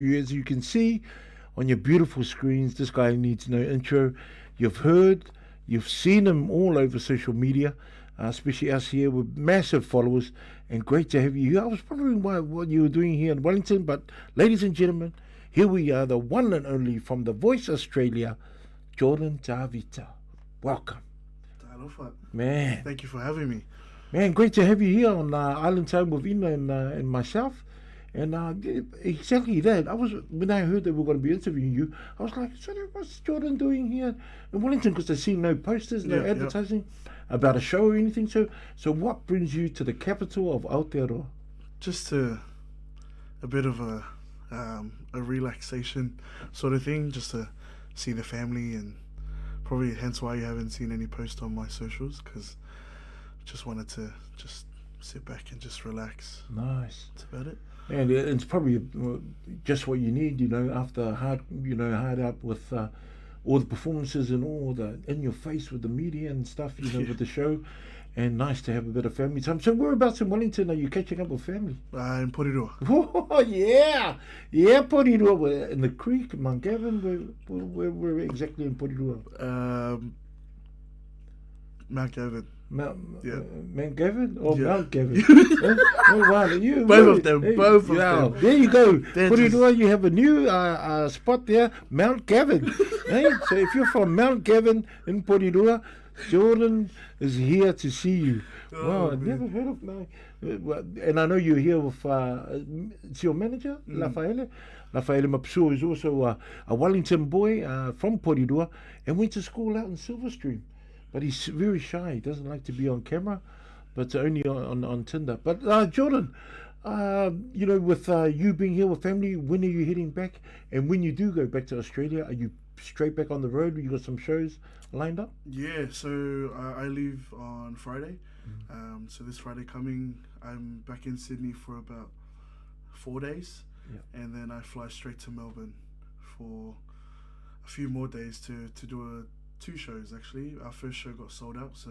As you can see on your beautiful screens, this guy needs no intro. You've heard, you've seen him all over social media, especially us here with massive followers, and great to have you here. I was wondering what you were doing here in Wellington, but ladies and gentlemen, here we are, the one and only from The Voice Australia, Jordan Tavita. Welcome. Talofa. Man, Thank you for having me. man, great to have you here on Island Time with Ina and myself. And exactly that. I was when I heard that we were going to be interviewing you, I was like, "So what's Jordan doing here in Wellington?" Because I see no posters, no Yeah, yeah. advertising about a show or anything. So what brings you to the capital of Aotearoa? Just a bit of a relaxation sort of thing, just to see the family, and probably hence why you haven't seen any post on my socials, because just wanted to just sit back and just relax. Nice. That's about it. And it's probably just what you need, after hard out with all the performances and all the in your face with the media and stuff, Yeah. with the show. And nice to have a bit of family time. So whereabouts in Wellington are you catching up with family? In Porirua. Oh yeah, yeah, Porirua. We're in the creek, Mount Gavin. We're exactly in Porirua. Um, Mount Gavin. Mount, Yeah. Mount Gavin or Yeah. Mount Gavin? Oh wow, you Both of them, both of wow, them. there you go. They're Porirua, you have a new spot there, Mount Gavin. Hey, so if you're from Mount Gavin in Porirua, Jordan is here to see you. Oh, Wow, I've man. never heard of my. And I know you're here with it's your manager, Rafaele. Rafaele Mapsua is also a Wellington boy from Porirua and went to school out in Silverstream. But he's very shy. He doesn't like to be on camera, but only on Tinder. But Jordan, with you being here with family, when are you heading back? And when you do go back to Australia, are you straight back on the road? You got some shows lined up? Yeah, so I leave on Friday. So this Friday coming, I'm back in Sydney for about 4 days, Yeah. and then I fly straight to Melbourne for a few more days to do two shows. Actually, our first show got sold out, so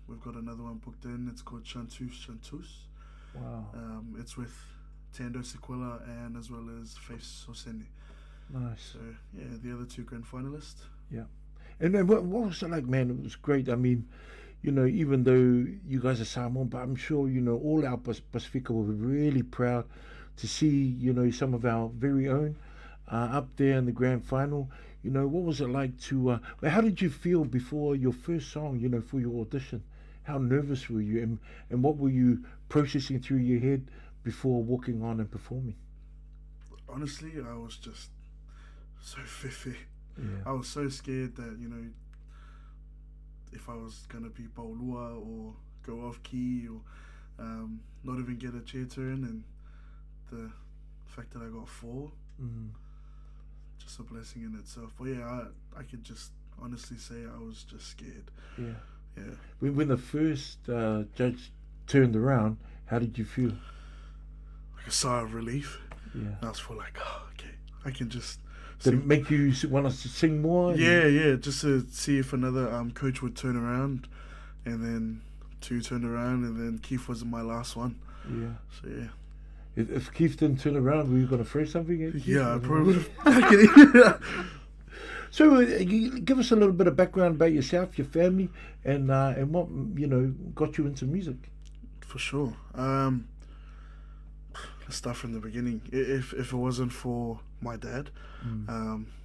we've got another one booked in. It's called Chantus. Wow, It's with Tando Sequela and as well as Faith Soseni. nice. So yeah, the other two grand finalists. Yeah. And then what was it like, man? It was great. I mean, even though you guys are Samoan, but I'm sure, all our Pacifica were really proud to see, some of our very own up there in the grand final. What was it like how did you feel before your first song, for your audition? How nervous were you? And what were you processing through your head before walking on and performing? Honestly, I was just so fiffy. Yeah. I was so scared that, if I was gonna be Paulua or go off key or not even get a chair turn, and the fact that I got four, Mm. just a blessing in itself. But yeah, I could just honestly say I was just scared. Yeah. Yeah, When the first judge turned around, how did you feel? like a sigh of relief. Yeah. And I was for like, oh, okay, I can just Did it see. make you want us to sing more? Yeah, just to see if another coach would turn around, and then two turned around, and then Keith was my last one. Yeah. So yeah. If Keith didn't turn around, were you going to throw something at Keith? Yeah, I probably would have. So, give us a little bit of background about yourself, your family, and what got you into music. For sure. Let's start from the beginning. If it wasn't for my dad,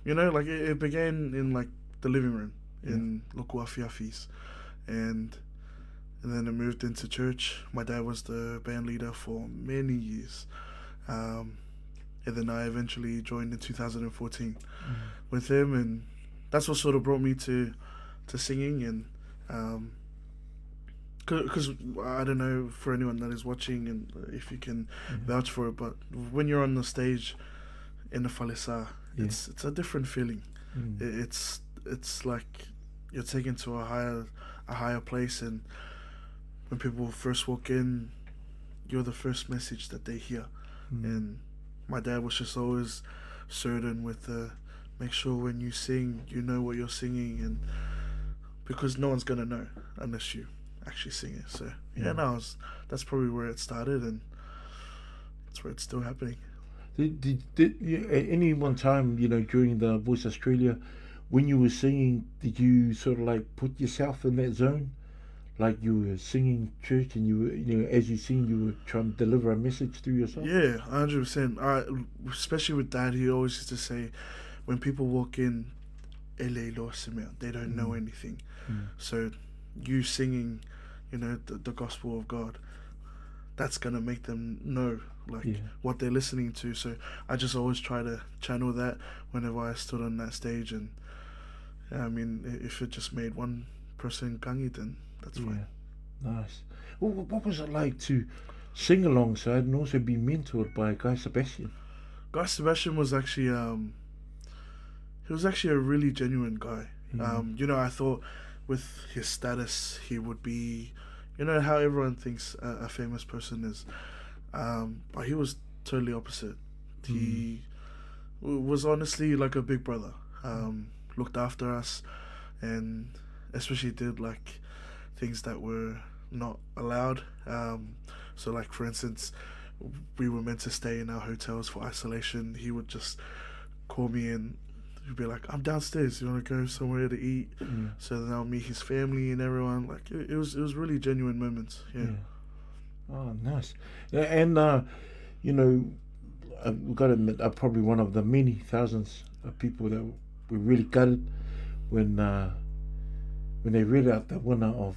like it began in like the living room in local Vakaafi's, and then it moved into church. My dad was the band leader for many years, and then I eventually joined in 2014 with him, and that's what sort of brought me to singing. And because I don't know for anyone that is watching, and if you can vouch for it, but when you're on the stage in the falesa, it's a different feeling. It's like you're taken to a higher place, and when people first walk in, you're the first message that they hear. And my dad was just always certain with make sure when you sing, you know what you're singing, and because no one's gonna know unless you actually sing it. So yeah, no, that's probably where it started, and that's where it's still happening. Did you, at any one time, during the Voice Australia, when you were singing, did you sort of like put yourself in that zone? Like you were singing church and you were, as you sing, you were trying to deliver a message through your song? Yeah, 100%. Especially with Dad, he always used to say, when people walk in, they don't know anything. So you singing, the gospel of God, that's gonna make them know what they're listening to. So I just always try to channel that whenever I stood on that stage. And I mean, if it just made one person kangi, then that's fine. Nice. Well, what was it like to sing alongside and also be mentored by Guy Sebastian? Guy Sebastian was actually he was actually a really genuine guy. I thought with his status he would be, how everyone thinks a famous person is, but he was totally opposite. He was honestly like a big brother. Looked after us, and especially did like things that were not allowed. So like, for instance, we were meant to stay in our hotels for isolation. He would just call me and he'd be like, I'm downstairs, you want to go somewhere to eat? So then I'll meet his family and everyone. Like, it was really genuine moments. Oh, nice. And we've got to admit, I'm probably one of the many thousands of people that were really gutted when they read out the winner of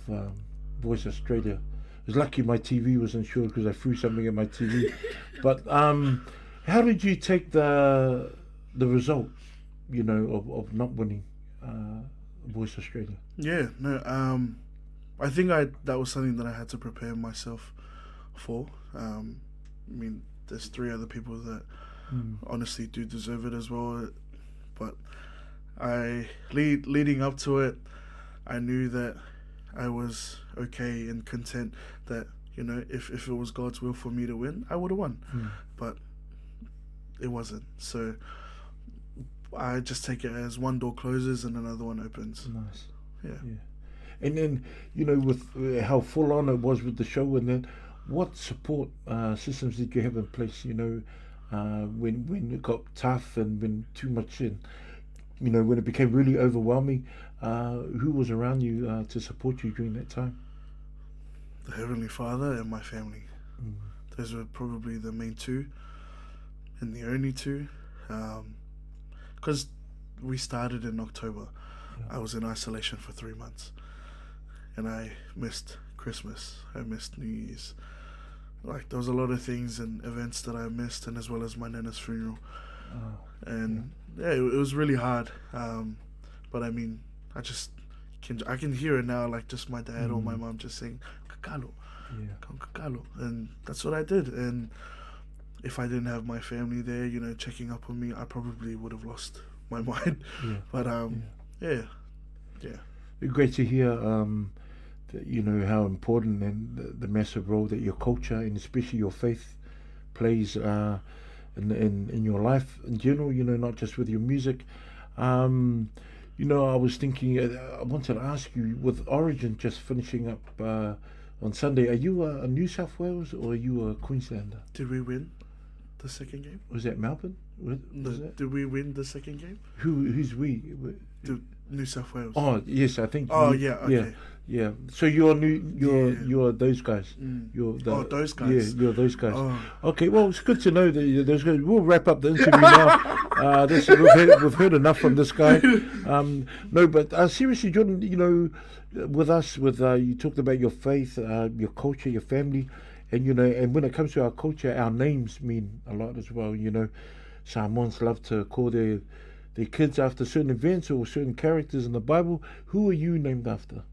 Voice Australia. It was lucky my TV was insured because I threw something at my TV. But how did you take the result, of not winning Voice Australia? Yeah, no, I think that was something that I had to prepare myself for. I mean, there's 3 other people that honestly do deserve it as well. But leading up to it, I knew that I was okay and content that, if it was God's will for me to win, I would have won. But it wasn't. So I just take it as one door closes and another one opens. Nice. Yeah. And then, with how full on it was with the show, and then what support systems did you have in place, when it got tough and when too much in, when it became really overwhelming, who was around you to support you during that time? The Heavenly Father and my family. Those were probably the main 2 and the only 2. Because we started in October. I was in isolation for 3 months. And I missed Christmas. I missed New Year's. Like, there was a lot of things and events that I missed, and as well as my nana's funeral. It was really hard. But I mean, I can hear it now, like just my dad or my mom just saying, Kakalo. Kakalo. And that's what I did. And if I didn't have my family there, checking up on me, I probably would have lost my mind. But Great to hear that, how important and the massive role that your culture and especially your faith plays in your life in general, not just with your music. I was thinking, I wanted to ask you, with Origin just finishing up on Sunday, are you a New South Wales or are you a Queenslander? Did we win the second game? Was that Melbourne? Did we win the second game? Who's we? New South Wales. Oh yes, I think. Okay. Yeah. So you're those guys. You're those guys. Yeah, you're those guys. Okay. Well, it's good to know that you're those guys. We'll wrap up the interview now. We've heard enough from this guy. No, but seriously, Jordan, with us, you talked about your faith, your culture, your family, and and when it comes to our culture, our names mean a lot as well. Samoans love to call their kids after certain events or certain characters in the Bible. Who are you named after?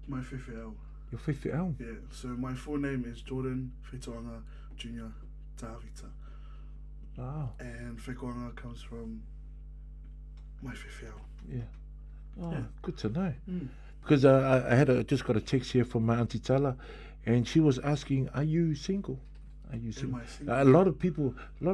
My Fepulea'i. Your Fepulea'i? Yeah, so my full name is Jordan Tavita Junior Tavita. Wow. And Fepulea'i comes from my Fepulea'i. Yeah. Oh, good to know. Because I just got a text here from my Auntie Tala, and she was asking, are you single? Are you single? A lot of people, How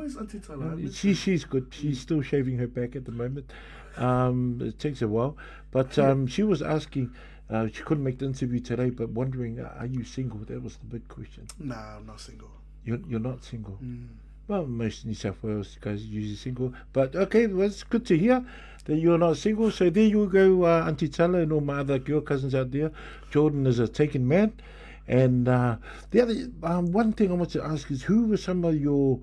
is Auntie Tala? She's good. She's still shaving her back at the moment. It takes a while. But she was asking, she couldn't make the interview today, but wondering, are you single? That was the big question. Nah, I'm not single. You're not single. Mm. Well, most New South Wales guys are usually single. But okay, well, it's good to hear that you're not single. So there you go, Auntie Tala and all my other girl cousins out there. Jordan is a taken man. And the other one thing I want to ask is, who were some of your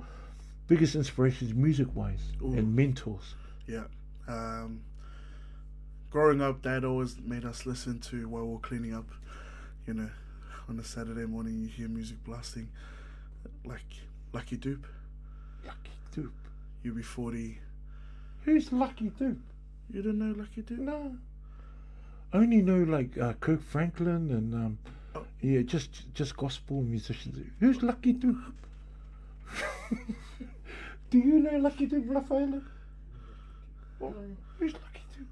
biggest inspirations music-wise Ooh. and mentors? Yeah. Growing up, Dad always made us listen to while we're cleaning up. You know, on a Saturday morning, you hear music blasting, like Lucky Dube, Lucky Dube. UB40. Who's Lucky Dube? You don't know Lucky Dube? No. I only know like Kirk Franklin and Oh. yeah, just gospel musicians. Who's Lucky Dube? Do you know Lucky Dube, Rafaela? Who's Lucky Dube?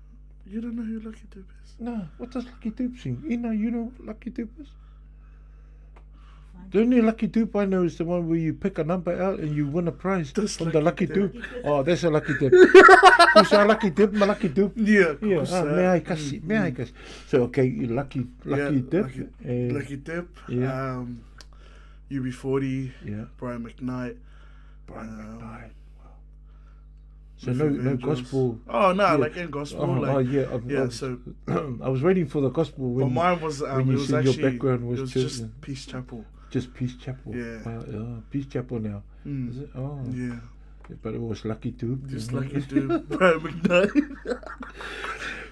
You don't know who Lucky Dube is? No. What does Lucky Dube sing? Ina, you know what Lucky Dube is? The only Lucky Dube I know is the one where you pick a number out and you win a prize That's from the Lucky Lucky Dube. Oh, that's a Lucky Dube. Who's a Lucky Dube? My Lucky Dube. Yeah. Yeah, may I kasi, may I kasi. So okay, Lucky Dip, Lucky Dip. Yeah. UB40. Yeah. Brian McKnight. Brian McKnight. Wow. So Luther no Vandross. gospel. Oh no, Yeah. like in gospel. Oh, like, yeah. yeah. So, I was waiting for the gospel but when mine was when you it was said your actually background was it was church, just Peace Chapel. just Peace Chapel. Yeah. Peace Chapel now. Mm. Is it? Oh, Yeah. but it was Lucky Dube. Just Mhm. Lucky Dube. Brian McKnight.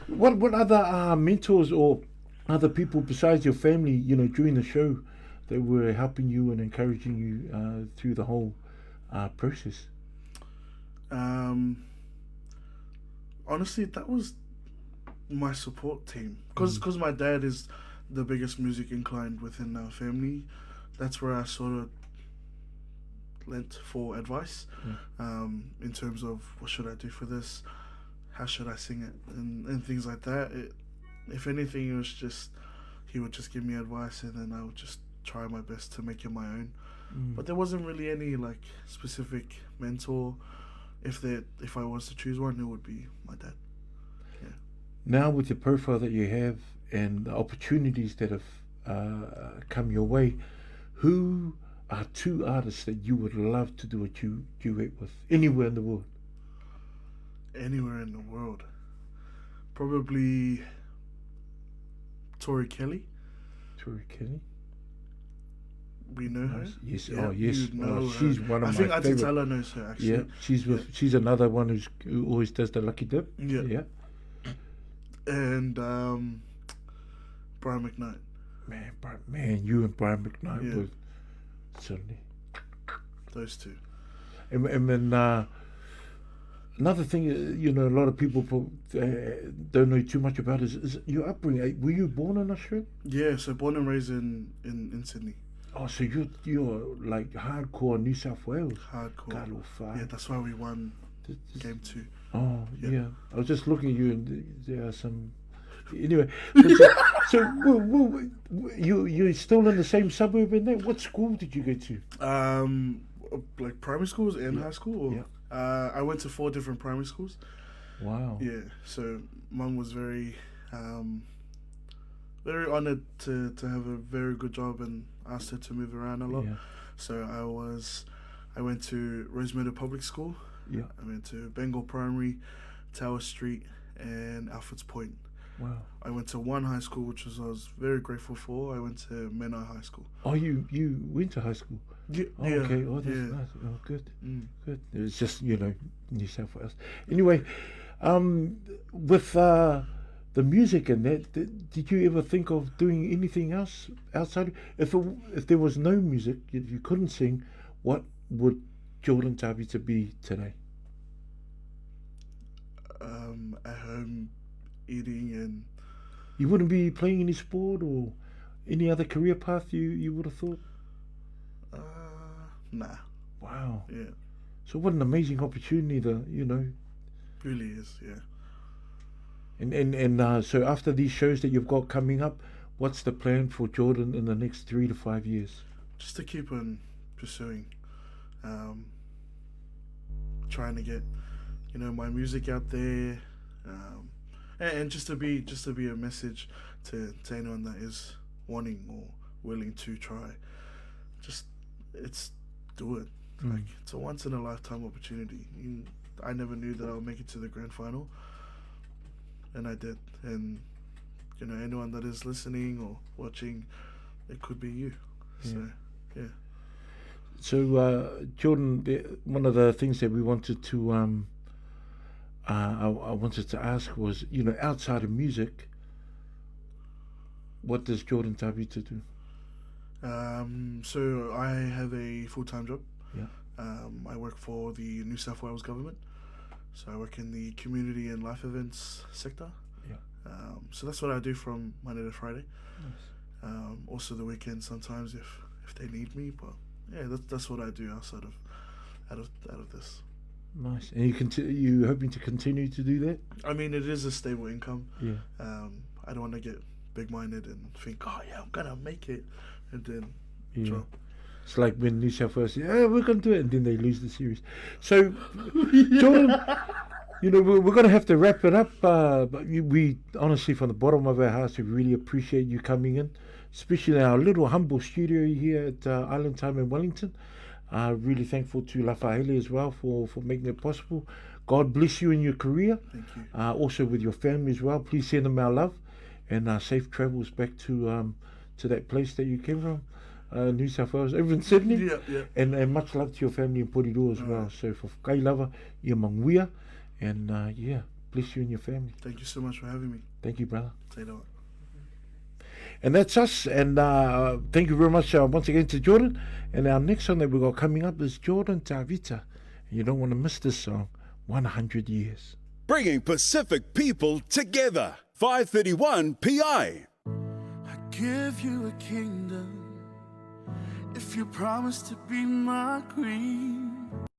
What other mentors or other people besides your family, during the show, that were helping you and encouraging you through the whole process? Honestly, that was my support team because my dad is the biggest music inclined within our family. That's where I sort of lent for advice in terms of what should I do for this, how should I sing it, and things like that. If anything, it was just he would just give me advice and then I would just try my best to make it my own. But there wasn't really any like specific mentor. If I was to choose one, it would be my dad. Yeah. Now, with the profile that you have and the opportunities that have come your way, who are two artists that you would love to do a duet with anywhere in the world? Anywhere in the world, probably Tori Kelly. Tori Kelly. We know her. Yes. Yeah, Oh, yes. you know her. She's one of I my think Auntie favorite. Tala knows her actually. Yeah, she's another one who always does the Lucky Dip. Yeah. Yeah. And Brian McKnight. Man, you and Brian McKnight Yeah. were certainly. Those two. And then another thing, a lot of people don't know too much about is your upbringing. Were you born in Australia? Yeah, so born and raised in Sydney. Oh, so you're like hardcore New South Wales. Hardcore. Galofar. Yeah, that's why we won game 2. Oh, Yeah. yeah. I was just looking at you, and there are some. Anyway, so you're still in the same suburb in there. What school did you go to? Like primary schools and high school. Or, Yeah. I went to 4 different primary schools. Wow. Yeah, so Mum was very honoured to have a very good job and asked her to move around a lot. Yeah. So I went to Rosemeadow Public School. Yeah. I went to Bengal Primary, Tower Street, and Alfred's Point. Wow. I went to one high school, which I was very grateful for. I went to Menai High School. Oh, you went to high school. Yeah, Oh, okay. Oh, that's yeah. nice. Oh, good. Mm. Good. It's just New South Wales. Anyway, with the music and that, did you ever think of doing anything else outside? If there was no music, if you couldn't sing, what would Jordan Tavita be today? At home, eating and You wouldn't be playing any sport or any other career path you would have thought? nah. Wow. Yeah, So what an amazing opportunity really is. Yeah. And so after these shows that you've got coming up, what's the plan for Jordan in the next 3 to 5 years? Just to keep on pursuing, trying to get my music out there, and just to be a message to anyone that is wanting or willing to try. Just it's do it. Like, it's a once in a lifetime opportunity. I never knew that I would make it to the grand final, and I did. And you know, anyone that is listening or watching, it could be you. So yeah. So Jordan, one of the things that we wanted to I wanted to ask was, you know, outside of music, what does Jordan Tavita do? So I have a full-time job. Yeah. I work for the New South Wales government. So I work in the community and life events sector. Yeah. So that's what I do from Monday to Friday. Nice. Also the weekend sometimes if they need me. But yeah, that's what I do outside of out of this. Nice. And you hoping to continue to do that? I mean, it is a stable income. Yeah. I don't want to get big-minded and think, oh yeah, I'm gonna make it, and then drop. It's like when New South Wales say, "Oh, we're going to do it," and then they lose the series. So, Jordan, you know, we're going to have to wrap it up. But we honestly, from the bottom of our hearts, we really appreciate you coming in, especially in our little humble studio here at Island Time in Wellington. Really thankful to Lafahele as well for making it possible. God bless you in your career. Thank you. Also with your family as well. Please send them our love, and safe travels back to that place that you came from. New South Wales, over in Sydney. Yeah. And much love to your family in Porirua as well. So for Kailawa, ia manguia, and bless you and your family. Thank you so much for having me. Thank you, brother. Say no. And that's us. And thank you very much once again to Jordan. And our next song that we've got coming up is Jordan Tavita. And you don't want to miss this song, 100 Years. Bringing Pacific people together. 531 PI. I give you a kingdom if you promise to be my queen.